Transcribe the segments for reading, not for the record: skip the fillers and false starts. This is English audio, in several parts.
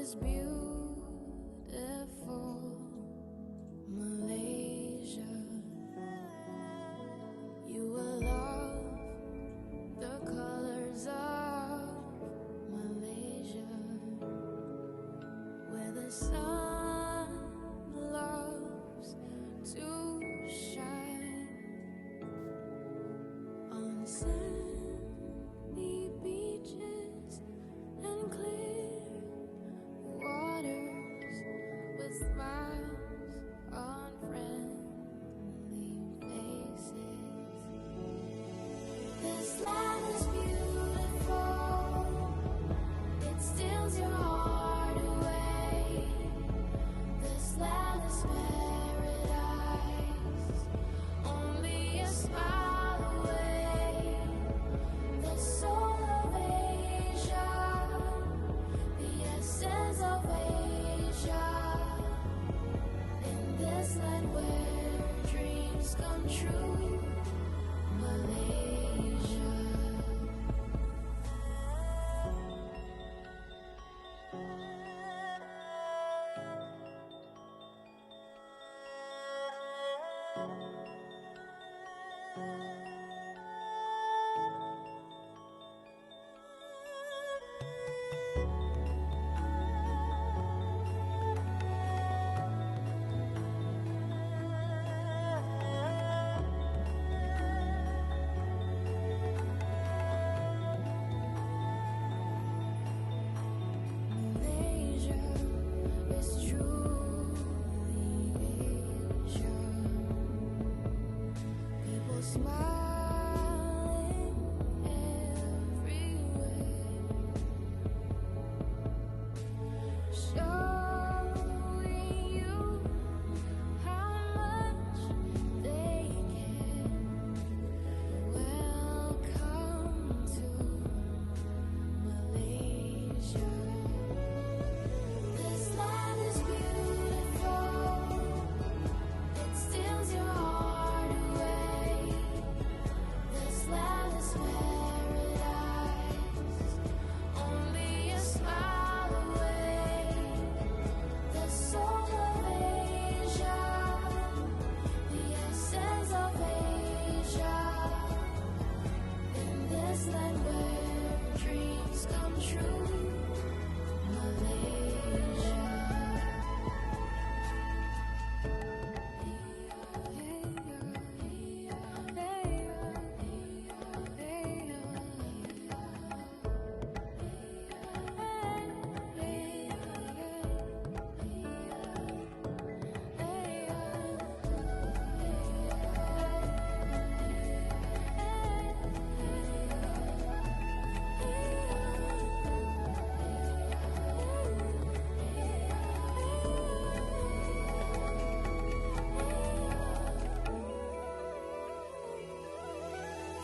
is beautiful, Malaysia. You will love the colors of Malaysia, where the sun loves to shine on sandy beaches and clear waters with smiles on friendly faces. This land is beautiful, it steals your heart away. This land is paradise, only a smile away. The soul of Asia, the essence of Asia, in this land where dreams come true, Malaysia. Malaysia is truly Asia. People smiling everywhere, showing you how much they care. Welcome to Malaysia. This land is beautiful, it steals your heart away. This land is paradise, only a smile away. The soul of Asia, the essence of Asia, in this land where dreams come true, Malaysia.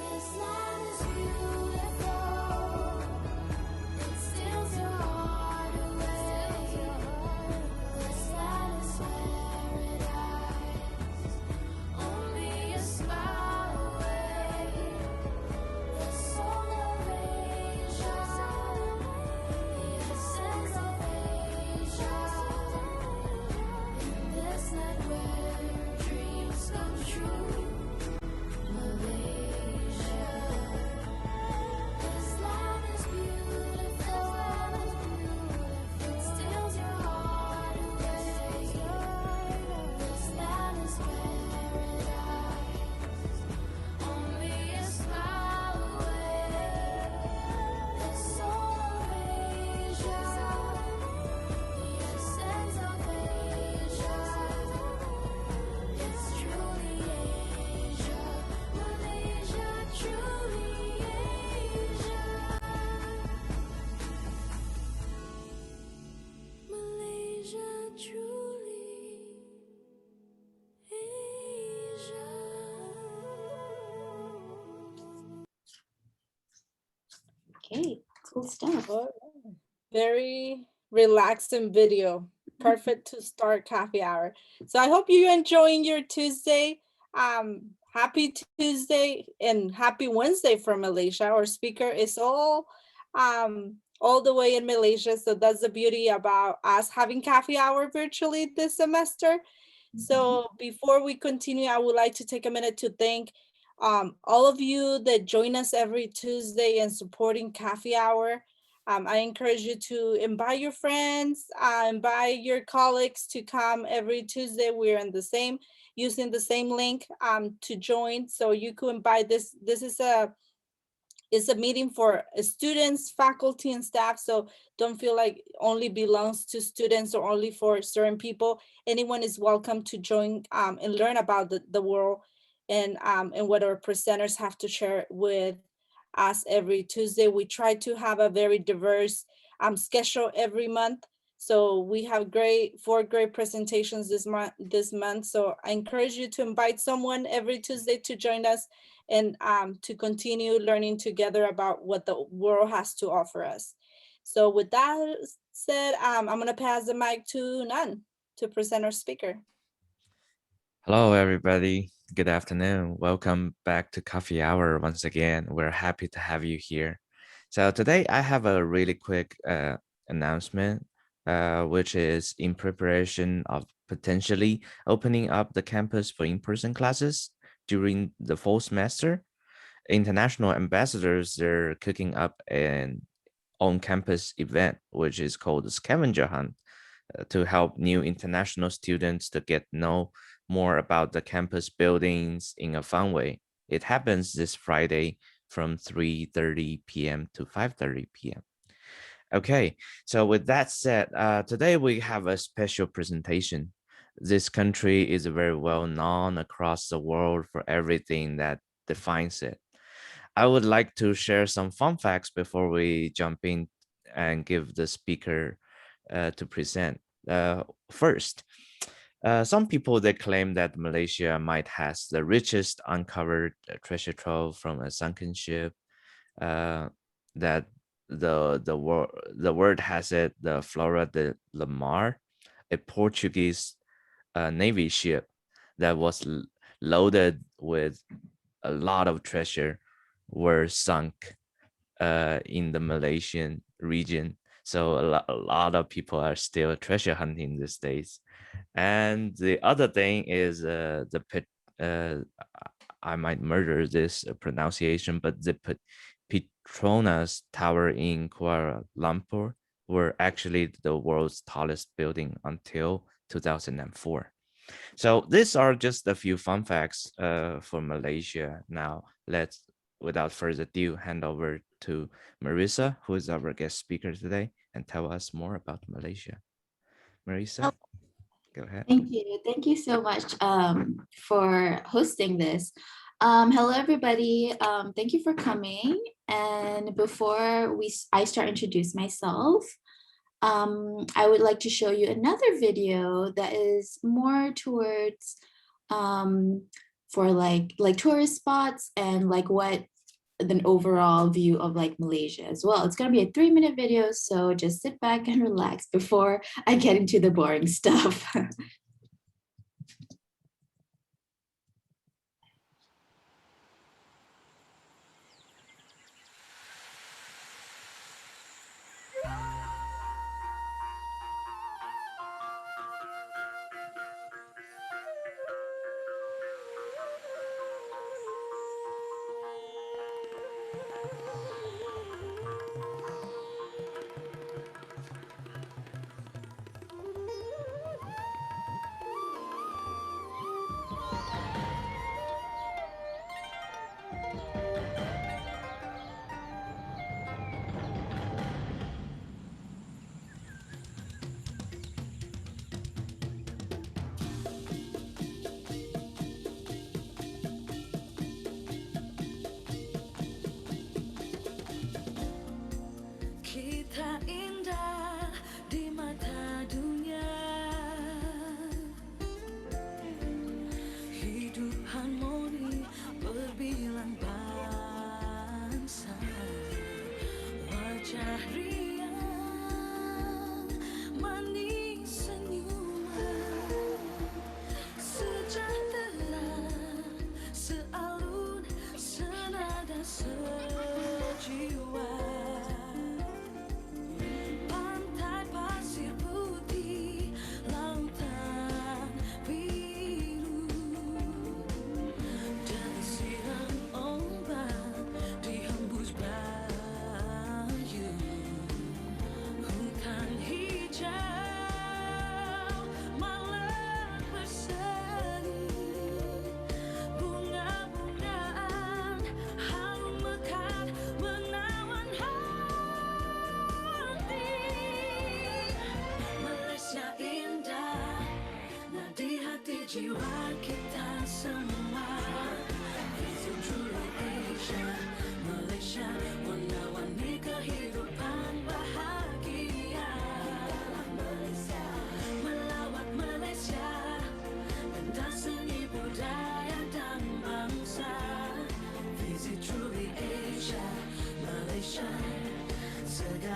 This land is beautiful, it steals your heart away. This land is paradise, only a smile away. The soul of Asia, the essence of Asia, in this land where dreams come true, Malaysia. This land is beautiful, it steals your heart away. This land is paradise, only a smile away. The soul of Asia, the essence of Asia, it's truly Asia. Malaysia, truly Asia. Malaysia, truly Asia. Okay, cool stuff. Very relaxing video. Perfect to start coffee hour. So I hope you're enjoying your Tuesday. Happy Tuesday and happy Wednesday for Malaysia. Our speaker is all all the way in Malaysia. So that's the beauty about us having coffee hour virtually this semester. So before we continue, I would like to take a minute to thank all of you that join us every Tuesday and supporting Coffee Hour. I encourage you to invite your friends, invite your colleagues to come every Tuesday. We're in the same, using the same link to join. So you could invite this. This is a meeting for students, faculty, and staff. So don't feel like only belongs to students or only for certain people. Anyone is welcome to join and learn about the world and what our presenters have to share with us every Tuesday. We try to have a very diverse schedule every month. So we have four great presentations this month. So I encourage you to invite someone every Tuesday to join us and to continue learning together about what the world has to offer us. So with that said, I'm gonna pass the mic to Nan to present our speaker. Hello, everybody. Good afternoon. Welcome back to Coffee Hour once again. We're happy to have you here. So today I have a really quick announcement, which is in preparation of potentially opening up the campus for in-person classes during the fall semester. International ambassadors, they're cooking up an on-campus event, which is called the Scavenger Hunt, to help new international students to get know more about the campus buildings in a fun way. It happens this Friday from 3:30 p.m. to 5:30 p.m. Okay, so with that said, today we have a special presentation. This country is very well known across the world for everything that defines it. I would like to share some fun facts before we jump in and give the speaker to present. First, some people they claim that Malaysia might has the richest uncovered treasure trove from a sunken ship. That the word has it, the Flora de la Mar, a Portuguese navy ship that was loaded with a lot of treasure, were sunk in the Malaysian region. So a lot of people are still treasure hunting these days. And the other thing is uh, I might murder this pronunciation, but the Petronas Tower in Kuala Lumpur were actually the world's tallest building until 2004. So these are just a few fun facts for Malaysia. Now let's, without further ado, hand over to Marissa, who is our guest speaker today, and tell us more about Malaysia. Marissa, go ahead. Thank you. Thank you so much for hosting this. Hello, everybody. Thank you for coming. And before I start introduce myself, I would like to show you another video that is more towards for like tourist spots and like what an overall view of like Malaysia as well. It's gonna be a 3-minute video, so just sit back and relax before I get into the boring stuff. Kita indah di mata dunia, hidup harmoni berbilang bangsa, wajah riang manis senyuman, sejahtera sealun senada sejiwa.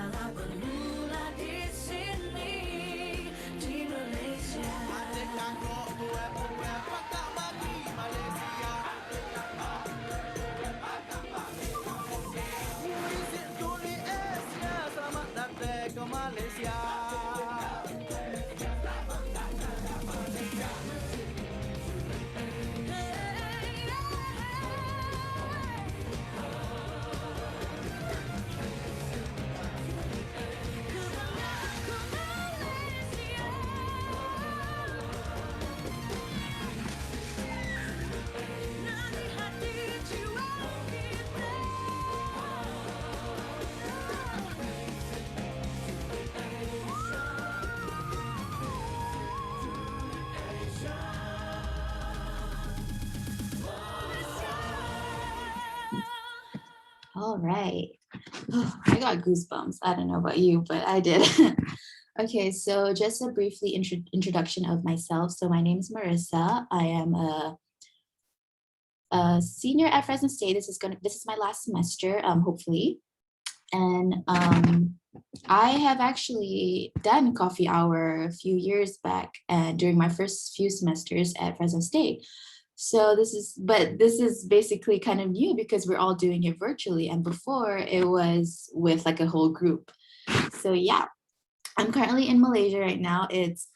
Segala bermula di sini, di Malaysia. Selamat datang ke Malaysia. Nadi hati jiwa kita. All right. Oh, I got goosebumps. I don't know about you, but I did. Okay, so just a briefly introduction of myself. So my name is Marissa. I am a senior at Fresno State. This is my last semester, hopefully. And I have actually done coffee hour a few years back and during my first few semesters at Fresno State. So this is basically kind of new because we're all doing it virtually. And before it was with like a whole group. So yeah, I'm currently in Malaysia right now. It's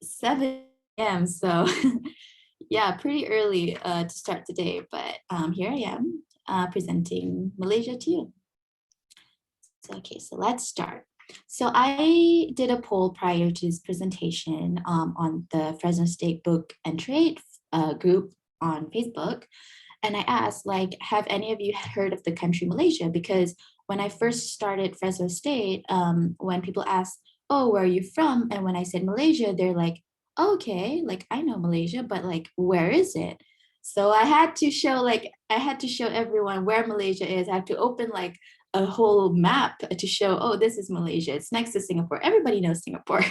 7 a.m. So yeah, pretty early to start the day, but here I am presenting Malaysia to you. So, okay, so let's start. So I did a poll prior to this presentation on the Fresno State Book and Trade group on Facebook. And I asked, like, have any of you heard of the country Malaysia? Because when I first started Fresno State, when people asked, oh, where are you from? And when I said Malaysia, they're like, okay, like I know Malaysia, but like, where is it? So I had to show everyone where Malaysia is. I had to open like a whole map to show, oh, this is Malaysia. It's next to Singapore. Everybody knows Singapore.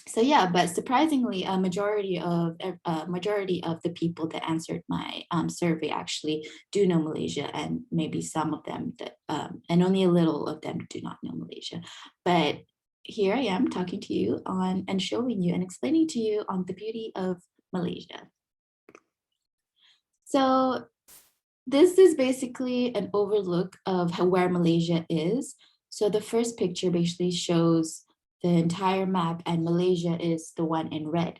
So yeah, but surprisingly, a majority of the people that answered my survey actually do know Malaysia, and maybe some of them that, and only a little of them do not know Malaysia. But here I am talking to you on and showing you and explaining to you on the beauty of Malaysia. So this is basically an overlook of where Malaysia is. So the first picture basically shows the entire map, and Malaysia is the one in red.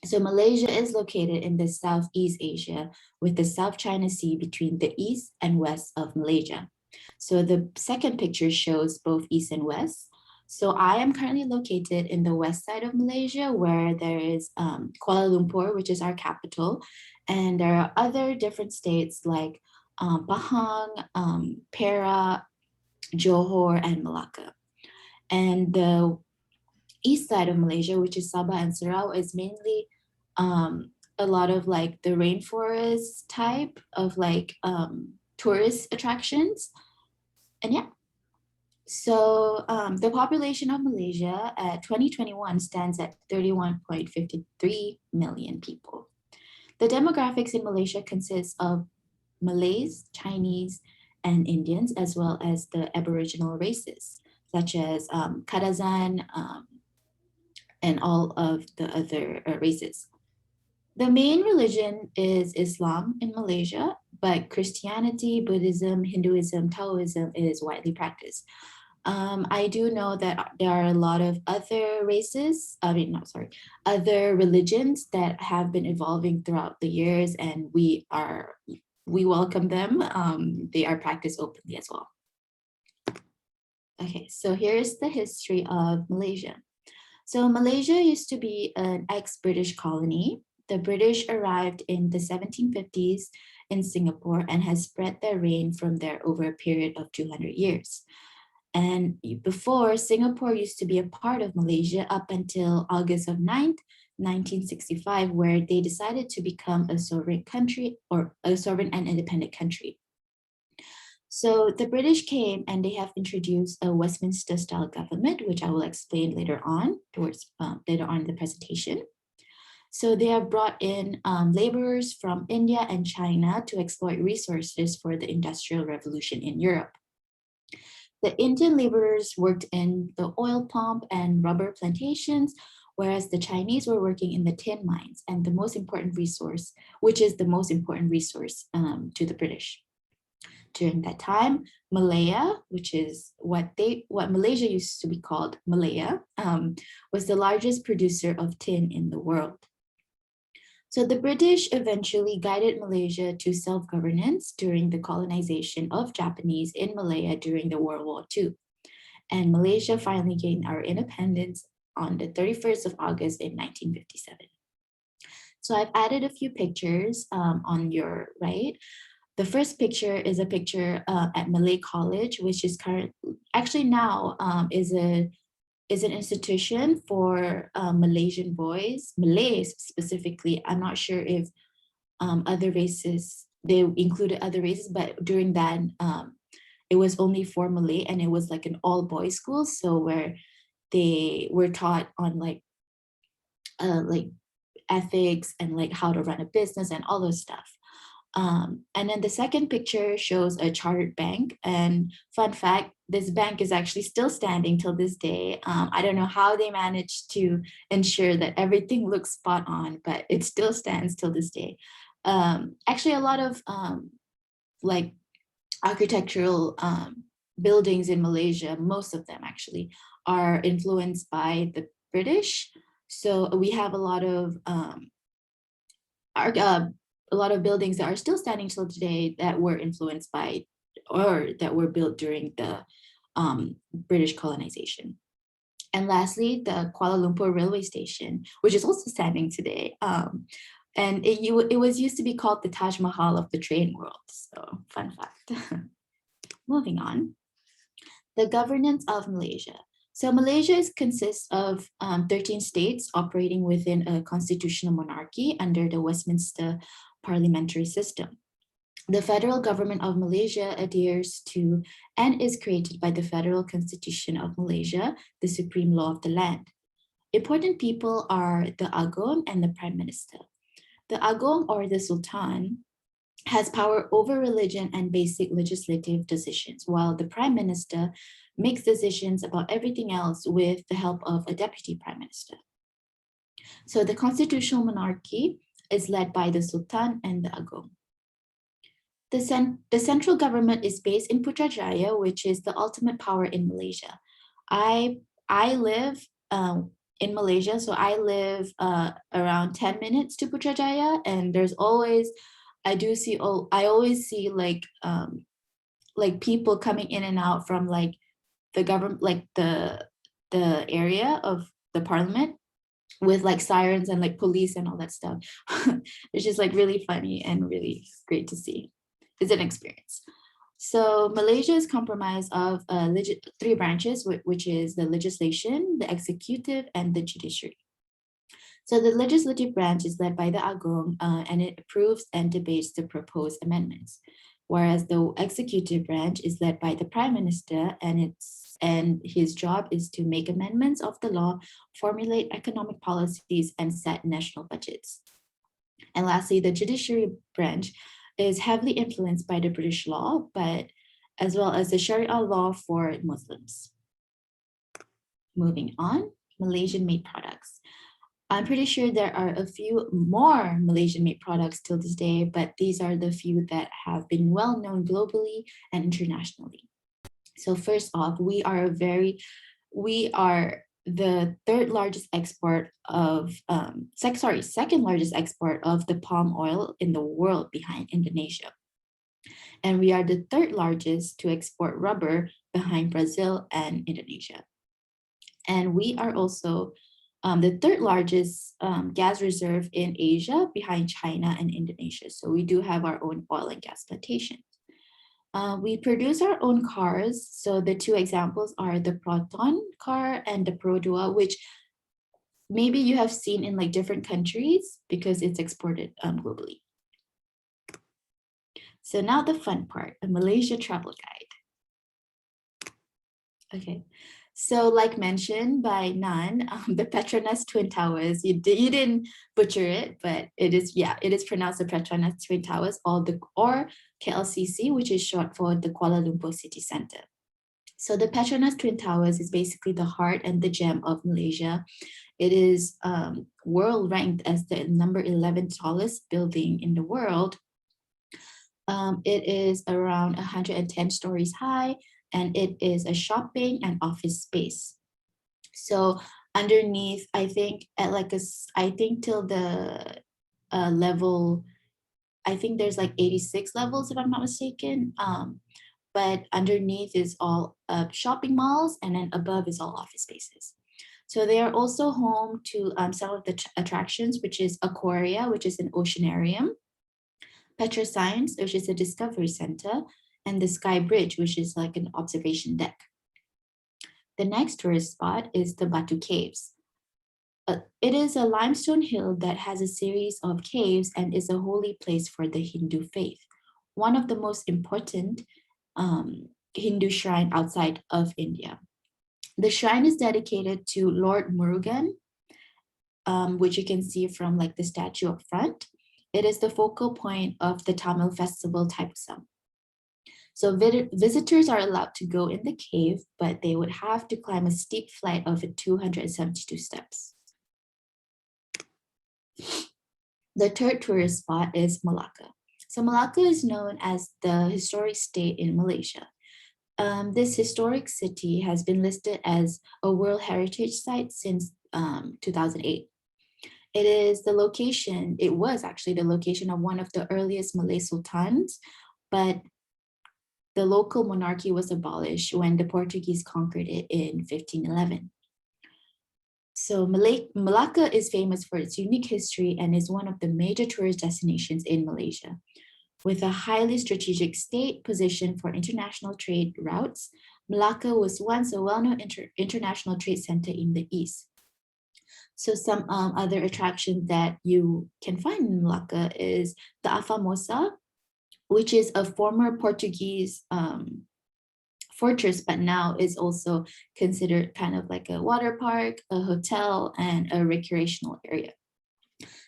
So Malaysia is located in the Southeast Asia with the South China Sea between the east and west of Malaysia. So the second picture shows both east and west. So I am currently located in the west side of Malaysia, where there is Kuala Lumpur, which is our capital. And there are other different states like Pahang, Perak, Johor, and Malacca. And the east side of Malaysia, which is Sabah and Sarawak, is mainly a lot of like the rainforest type of like tourist attractions. And yeah, so the population of Malaysia at 2021 stands at 31.53 million people. The demographics in Malaysia consists of Malays, Chinese, and Indians, as well as the Aboriginal races, such as Kadazan and all of the other races. The main religion is Islam in Malaysia, but Christianity, Buddhism, Hinduism, Taoism is widely practiced. I do know that there are a lot of other other religions that have been evolving throughout the years, and we welcome them. They are practiced openly as well. Okay, so here's the history of Malaysia. So Malaysia used to be an ex-British colony. The British arrived in the 1750s in Singapore and has spread their reign from there over a period of 200 years. And before, Singapore used to be a part of Malaysia up until August of 9th, 1965, where they decided to become a sovereign country, or a sovereign and independent country. So the British came and they have introduced a Westminster style government, which I will explain later on in the presentation. So they have brought in laborers from India and China to exploit resources for the Industrial Revolution in Europe. The Indian laborers worked in the oil palm and rubber plantations, whereas the Chinese were working in the tin mines and the most important resource, which is the most important resource to the British. During that time, Malaya, which is what Malaysia used to be called Malaya, was the largest producer of tin in the world. So the British eventually guided Malaysia to self-governance during the colonization of Japanese in Malaya during the World War II. And Malaysia finally gained our independence on the 31st of August in 1957. So I've added a few pictures on your right. The first picture is a picture at Malay College, which is actually now is an institution for Malaysian boys, Malays specifically. I'm not sure if other races, they included other races, but during that, it was only for Malay, and it was like an all boys school. So where they were taught on like ethics and like how to run a business and all those stuff. And then the second picture shows a chartered bank. And fun fact, this bank is actually still standing till this day. I don't know how they managed to ensure that everything looks spot on, but it still stands till this day. Actually, a lot of like architectural buildings in Malaysia, most of them actually, are influenced by the British. So we have a lot of buildings that are still standing till today that were influenced by or that were built during the British colonization. And lastly, the Kuala Lumpur railway station, which is also standing today. And it was used to be called the Taj Mahal of the train world. So fun fact. Moving on. The governance of Malaysia. So Malaysia consists of 13 states operating within a constitutional monarchy under the Westminster parliamentary system. The federal government of Malaysia adheres to and is created by the Federal Constitution of Malaysia, the supreme law of the land. Important people are the Agong and the Prime Minister. The Agong, or the Sultan, has power over religion and basic legislative decisions, while the Prime Minister makes decisions about everything else with the help of a deputy Prime Minister. So the constitutional monarchy is led by the Sultan and the Agong. The central government is based in Putrajaya, which is the ultimate power in Malaysia. I live in Malaysia, so I live around 10 minutes to Putrajaya, and there's always, I always see like people coming in and out from like the government, like the area of the parliament, with like sirens and like police and all that stuff. It's just like really funny and really great to see. It's an experience. So Malaysia is comprised of three branches, which is the legislation, the executive, and the judiciary. So the legislative branch is led by the Agong, and it approves and debates the proposed amendments, whereas the executive branch is led by the Prime Minister, and his job is to make amendments of the law, formulate economic policies, and set national budgets. And lastly, the judiciary branch is heavily influenced by the British law, but as well as the Sharia law for Muslims. Moving on, Malaysian-made products. I'm pretty sure there are a few more Malaysian-made products till this day, but these are the few that have been well known globally and internationally. So first off, we are the second largest export of the palm oil in the world behind Indonesia. And we are the third largest to export rubber behind Brazil and Indonesia. And we are also the third largest gas reserve in Asia behind China and Indonesia. So we do have our own oil and gas plantations. We produce our own cars. So the two examples are the Proton car and the Pro Duo, which maybe you have seen in like different countries because it's exported globally. So now the fun part, a Malaysia travel guide. Okay, so like mentioned by Nan, the Petronas Twin Towers, you didn't butcher it, but it is pronounced the Petronas Twin Towers, or KLCC, which is short for the Kuala Lumpur City Center. So the Petronas Twin Towers is basically the heart and the gem of Malaysia. It is world ranked as the number 11 tallest building in the world. It is around 110 stories high, and it is a shopping and office space. So underneath, I think at like I think till the level, I think there's like 86 levels if I'm not mistaken. But underneath is all shopping malls, and then above is all office spaces. So they are also home to some of the attractions, which is Aquaria, which is an oceanarium, Petroscience, which is a discovery center, and the Sky Bridge, which is like an observation deck. The next tourist spot is the Batu Caves. It is a limestone hill that has a series of caves and is a holy place for the Hindu faith, one of the most important Hindu shrine outside of India. The shrine is dedicated to Lord Murugan, which you can see from like the statue up front. It is the focal point of the Tamil festival Thaipusam. So visitors are allowed to go in the cave, but they would have to climb a steep flight of 272 steps. The third tourist spot is Malacca. So Malacca is known as the historic state in Malaysia. This historic city has been listed as a World Heritage Site since 2008. It was actually the location of one of the earliest Malay sultans, but the local monarchy was abolished when the Portuguese conquered it in 1511. So Malacca is famous for its unique history and is one of the major tourist destinations in Malaysia. With a highly strategic state position for international trade routes, Malacca was once a well-known international trade center in the east. So some other attractions that you can find in Malacca is the Afamosa, which is a former Portuguese fortress, but now is also considered kind of like a water park, a hotel, and a recreational area.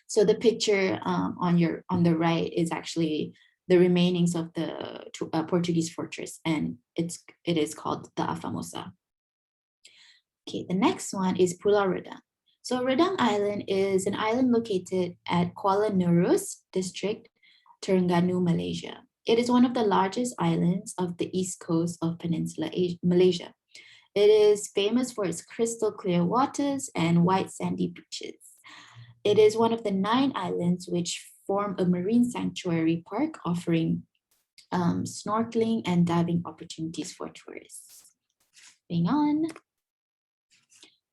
So the picture on the right is actually the remainings of the Portuguese fortress, and it is called the Afamosa. Okay, the next one is Pulau Redang. So Redang Island is an island located at Kuala Nurus district, Terengganu, Malaysia. It is one of the largest islands of the east coast of Peninsula Malaysia. It is famous for its crystal clear waters and white sandy beaches. It is one of the 9 islands which form a marine sanctuary park offering snorkeling and diving opportunities for tourists. Moving on.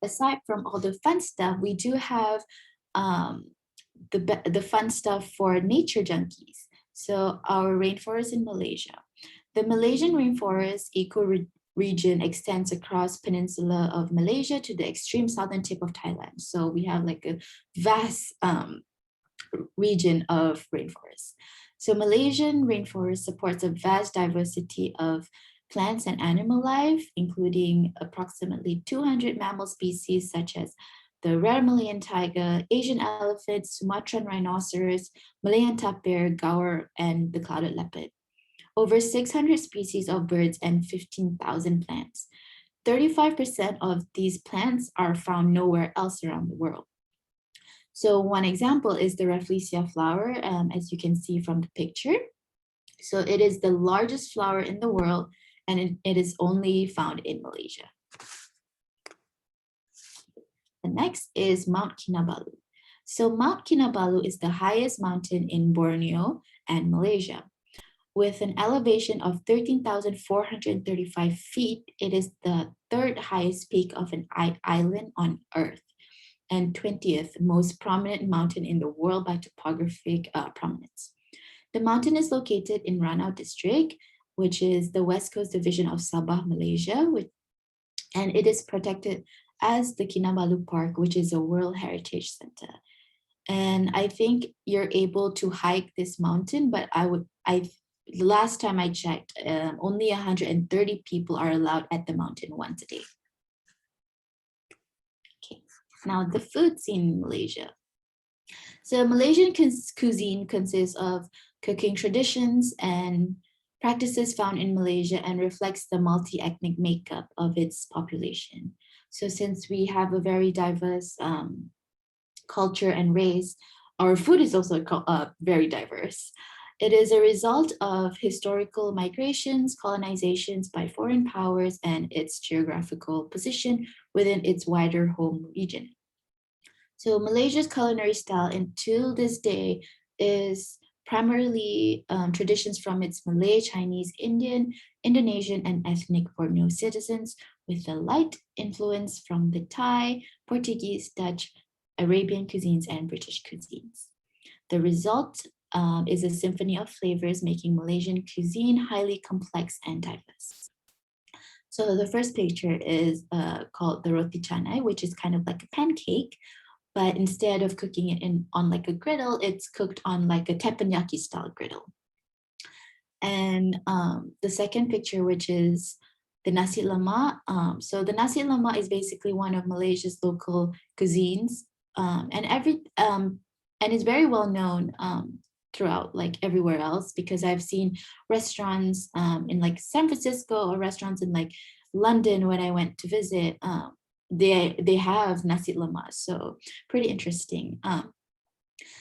Aside from all the fun stuff, we do have the fun stuff for nature junkies. So our rainforest in Malaysia. The Malaysian rainforest region extends across peninsula of Malaysia to the extreme southern tip of Thailand. So we have like a vast region of rainforest. So Malaysian rainforest supports a vast diversity of plants and animal life, including approximately 200 mammal species such as the rare Malayan tiger, Asian elephant, Sumatran rhinoceros, Malayan tapir, gaur, and the clouded leopard. Over 600 species of birds and 15,000 plants. 35% of these plants are found nowhere else around the world. So one example is the Rafflesia flower, as you can see from the picture. So it is the largest flower in the world, and it is only found in Malaysia. The next is Mount Kinabalu. So Mount Kinabalu is the highest mountain in Borneo and Malaysia. With an elevation of 13,435 feet, it is the 3rd highest peak of an island on Earth and 20th most prominent mountain in the world by topographic prominence. The mountain is located in Ranau district, which is the West Coast division of Sabah, Malaysia, and it is protected as the Kinabalu Park, which is a World Heritage Center. And I think you're able to hike this mountain, but the last time I checked, only 130 people are allowed at the mountain once a day. Okay, now the food scene in Malaysia. So Malaysian cuisine consists of cooking traditions and practices found in Malaysia and reflects the multi-ethnic makeup of its population. So since we have a very diverse culture and race, our food is also very diverse. It is a result of historical migrations, colonizations by foreign powers, and its geographical position within its wider home region. So Malaysia's culinary style until this day is primarily traditions from its Malay, Chinese, Indian, Indonesian, and ethnic Borneo citizens, with a light influence from the Thai, Portuguese, Dutch, Arabian cuisines, and British cuisines. The result is a symphony of flavors, making Malaysian cuisine highly complex and diverse. So the first picture is called the roti canai, which is kind of like a pancake, but instead of cooking it on like a griddle, it's cooked on like a teppanyaki style griddle. And the second picture, which is the nasi lemak. So the nasi lemak is basically one of Malaysia's local cuisines, and it's very well known throughout like everywhere else, because I've seen restaurants in like San Francisco or restaurants in like London when I went to visit. They have nasi lemak, so pretty interesting.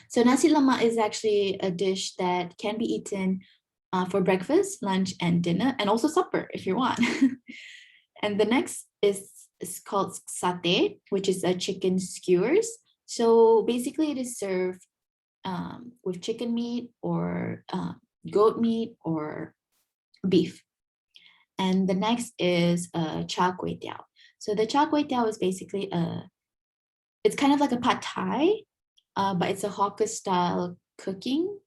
So nasi lemak is actually a dish that can be eaten for breakfast, lunch, and dinner, and also supper if you want. And the next is called satay, which is a chicken skewers. So basically it is served with chicken meat or goat meat or beef. And the next is char kway teow. So the char kway teow is basically it's kind of like a pad thai, but it's a hawker style cooking,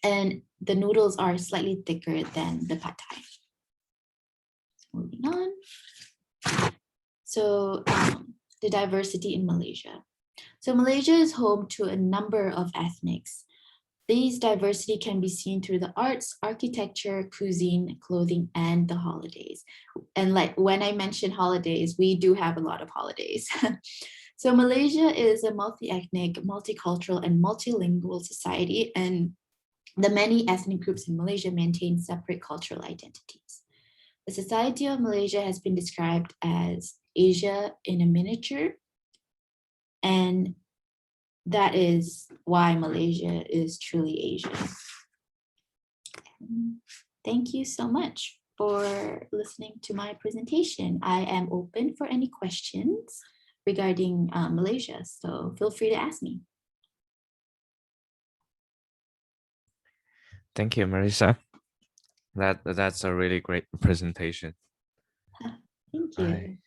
and the noodles are slightly thicker than the pad thai. Moving on. So the diversity in Malaysia. So Malaysia is home to a number of ethnics. These diversity can be seen through the arts, architecture, cuisine, clothing, and the holidays. And like when I mention holidays, we do have a lot of holidays. So Malaysia is a multi-ethnic, multicultural, and multilingual society, and the many ethnic groups in Malaysia maintain separate cultural identities. The society of Malaysia has been described as Asia in a miniature, and that is why Malaysia is truly Asia. Thank you so much for listening to my presentation. I am open for any questions regarding Malaysia, so feel free to ask me. Thank you, Marisa. That's a really great presentation. Thank you.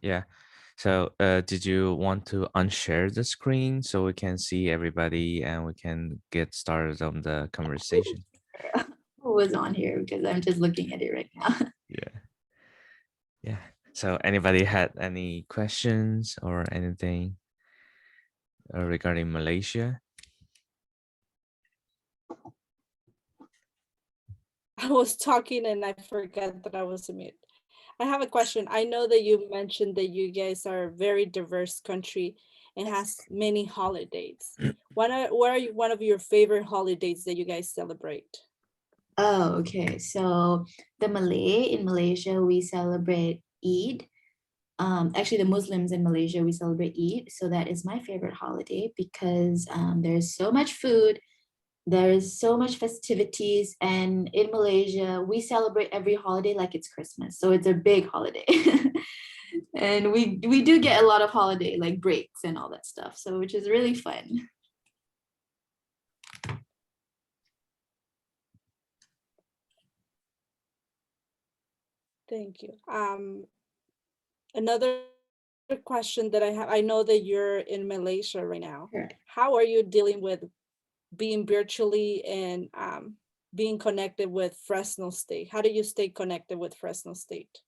Yeah. So did you want to unshare the screen so we can see everybody and we can get started on the conversation? Who was on here, because I'm just looking at it right now. Yeah. So anybody had any questions or anything regarding Malaysia? I was talking and I forgot that I was on mute. I have a question. I know that you mentioned that you guys are a very diverse country and has many holidays. What are one of your favorite holidays that you guys celebrate? Oh, okay. So the Malay in Malaysia, we celebrate Eid. Actually, the Muslims in Malaysia, we celebrate Eid. So that is my favorite holiday because there's so much food, there's so much festivities, and in Malaysia, we celebrate every holiday like it's Christmas. So it's a big holiday. And we do get a lot of holiday like breaks and all that stuff. So which is really fun. Thank you. Another question that I have, I know that you're in Malaysia right now. Correct. How are you dealing with being virtually and being connected with Fresno State? How do you stay connected with Fresno State?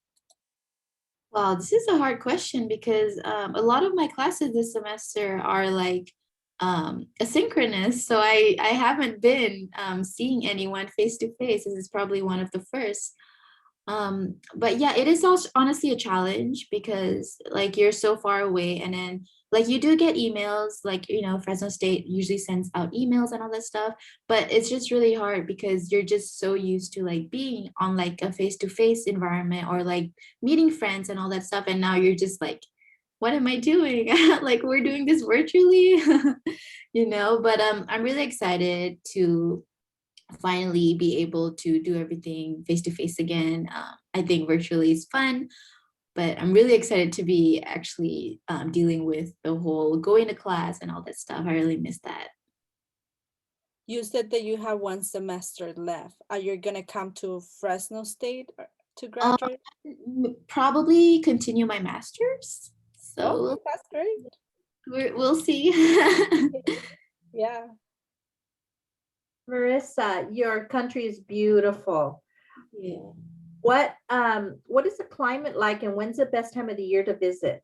Wow, this is a hard question because a lot of my classes this semester are like asynchronous. So I haven't been seeing anyone face to face. This is probably one of the first. But yeah, it is also honestly a challenge because like you're so far away, and then like you do get emails, like Fresno State usually sends out emails and all that stuff, but it's just really hard because you're just so used to like being on like a face-to-face environment or like meeting friends and all that stuff, and now you're just like, what am I doing? Like we're doing this virtually, but I'm really excited to finally be able to do everything face to face again. I think virtually is fun, but I'm really excited to be actually dealing with the whole going to class and all that stuff. I really miss that. You said that you have one semester left. Are you gonna come to Fresno State to graduate? Probably continue my master's. Oh, So that's great. we'll see. Yeah. Marissa, your country is beautiful. Yeah. What is the climate like, and when's the best time of the year to visit?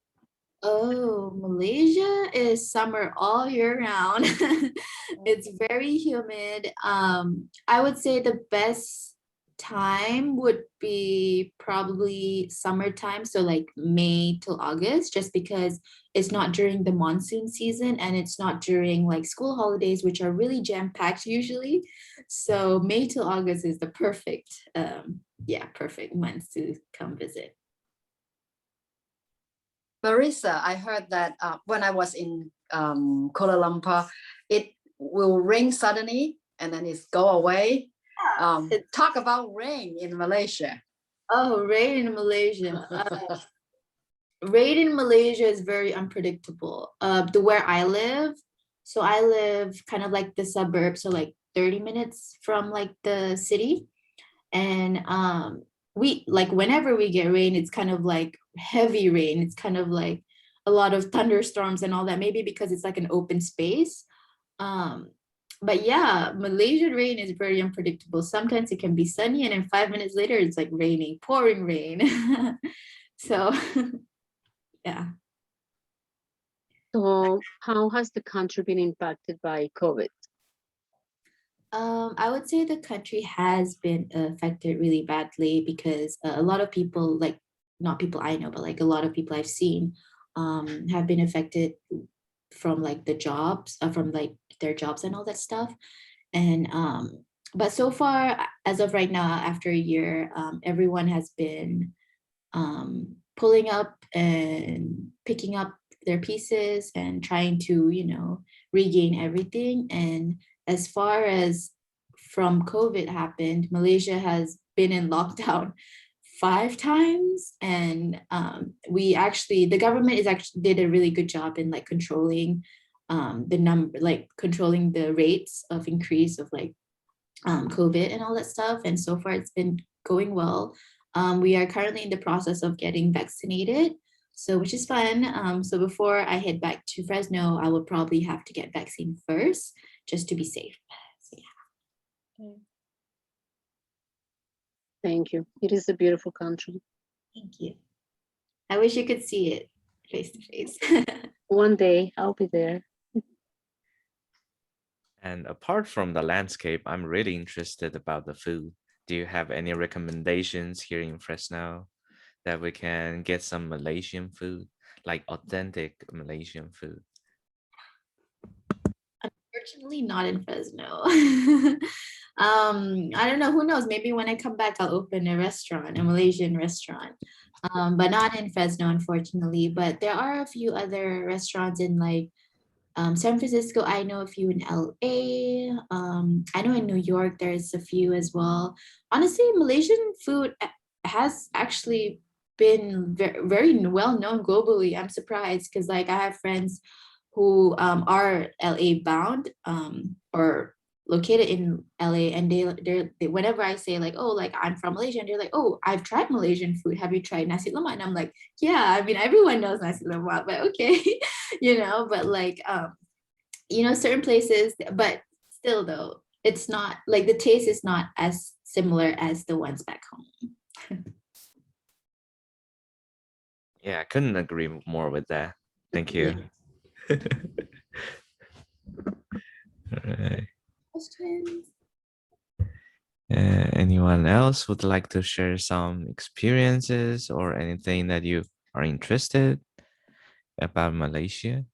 Oh, Malaysia is summer all year round. It's very humid. I would say the best time would be probably summertime, so like May till August, just because it's not during the monsoon season and it's not during like school holidays, which are really jam-packed usually. So May till August is the perfect months to come visit. Marissa, I heard that when I was in Kuala Lumpur, it will rain suddenly and then it's go away. Talk about rain in Malaysia. Oh, rain in Malaysia. Rain in Malaysia is very unpredictable. Where I live, so I live kind of like the suburbs, so like 30 minutes from like the city. And we like whenever we get rain, it's kind of like heavy rain. It's kind of like a lot of thunderstorms and all that, maybe because it's like an open space. But yeah, Malaysian rain is very unpredictable. Sometimes it can be sunny and then 5 minutes later it's like raining, pouring rain. So yeah. So how has the country been impacted by COVID? I would say the country has been affected really badly because a lot of people, like not people I know, but like a lot of people I've seen, have been affected from like the jobs, from like their jobs and all that stuff. And but so far, as of right now, after a year, everyone has been pulling up and picking up their pieces and trying to, regain everything. And as far as from COVID happened, Malaysia has been in lockdown 5 times, and the government is actually did a really good job in like controlling the number, like controlling the rates of increase of like COVID and all that stuff. And so far, it's been going well. We are currently in the process of getting vaccinated, so which is fun. So before I head back to Fresno, I will probably have to get vaccine first just to be safe. So yeah. Thank you. It is a beautiful country. Thank you. I wish you could see it face to face. One day I'll be there. And apart from the landscape, I'm really interested about the food. Do you have any recommendations here in Fresno that we can get some Malaysian food, like authentic Malaysian food? Unfortunately, not in Fresno. I don't know, who knows, maybe when I come back I'll open a restaurant, a Malaysian restaurant, but not in Fresno, unfortunately. But there are a few other restaurants in like San Francisco. I know a few in LA. I know in New York there's a few as well. Honestly, Malaysian food has actually been very, very well known globally. I'm surprised because like I have friends who are LA bound or located in LA, and they whenever I say like, oh, like I'm from Malaysia, and they're like, oh, I've tried Malaysian food, have you tried nasi lemak? And I'm like, yeah, I mean everyone knows nasi lemak, but okay. But like certain places, but still though, it's not like the taste is not as similar as the ones back home. Yeah, I couldn't agree more with that. Thank you. All right. Questions? Anyone else would like to share some experiences or anything that you are interested about Malaysia?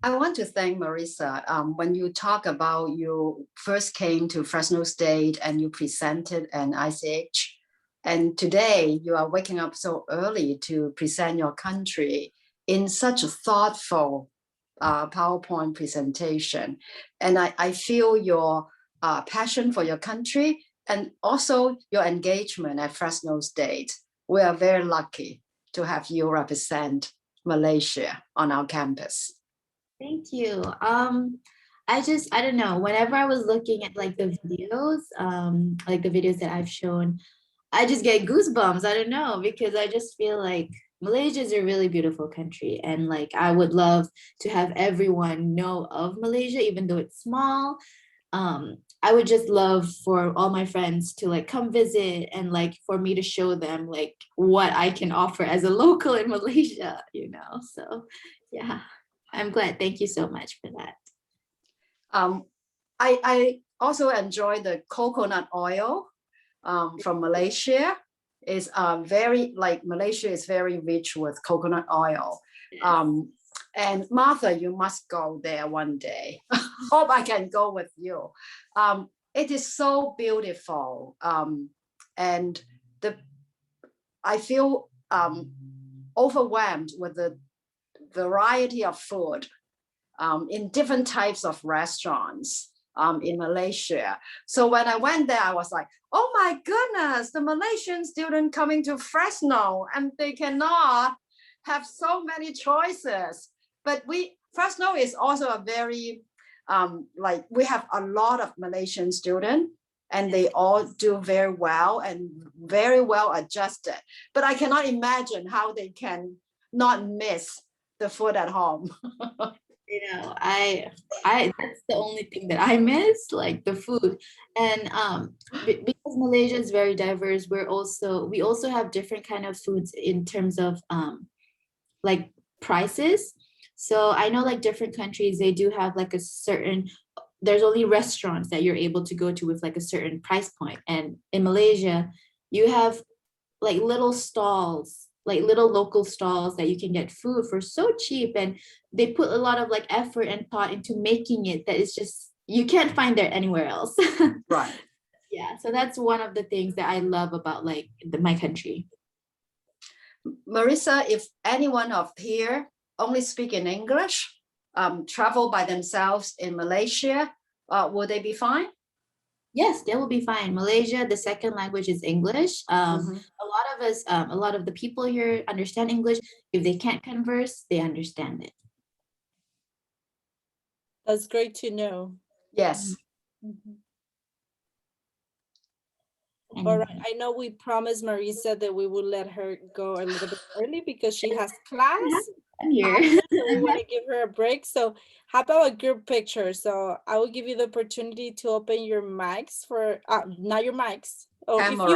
I want to thank Marissa. When you talk about you first came to Fresno State and you presented an ICH, and today you are waking up so early to present your country in such a thoughtful PowerPoint presentation. And I feel your passion for your country and also your engagement at Fresno State. We are very lucky to have you represent Malaysia on our campus. Thank you. I don't know, whenever I was looking at like the videos that I've shown, I just get goosebumps. I don't know, because I just feel like Malaysia is a really beautiful country. And like, I would love to have everyone know of Malaysia, even though it's small. I would just love for all my friends to like come visit and like for me to show them like what I can offer as a local in Malaysia, you know? So yeah, I'm glad. Thank you so much for that. I also enjoy the coconut oil from Malaysia. Is very like Malaysia is very rich with coconut oil. And Martha, you must go there one day. Hope I can go with you. It is so beautiful. And I feel overwhelmed with the variety of food in different types of restaurants in Malaysia. So when I went there, I was like, oh my goodness, the Malaysian student coming to Fresno and they cannot have so many choices. But Fresno is also a very, like we have a lot of Malaysian students and they all do very well and very well adjusted. But I cannot imagine how they can not miss the food at home. You know, I that's the only thing that I miss, like the food. And because Malaysia is very diverse, we also have different kind of foods in terms of like prices. So I know like different countries, they do have like there's only restaurants that you're able to go to with like a certain price point. And in Malaysia, you have like little stalls, like little local stalls that you can get food for so cheap, and they put a lot of like effort and thought into making it that it's just you can't find it anywhere else. Right. Yeah, so that's one of the things that I love about like my country. Marissa, if anyone of here only speak in English, travel by themselves in Malaysia, will they be fine? Yes, they will be fine. Malaysia, the second language is English. A lot of the people here understand English. If they can't converse, they understand it. That's great to know. Yes. All right. I know we promised Marissa that we will let her go a little bit early because she has class. I'm here. So we want to give her a break. So how about a group picture? So I will give you the opportunity to open your mics for, not your mics. Oh, if you Camera.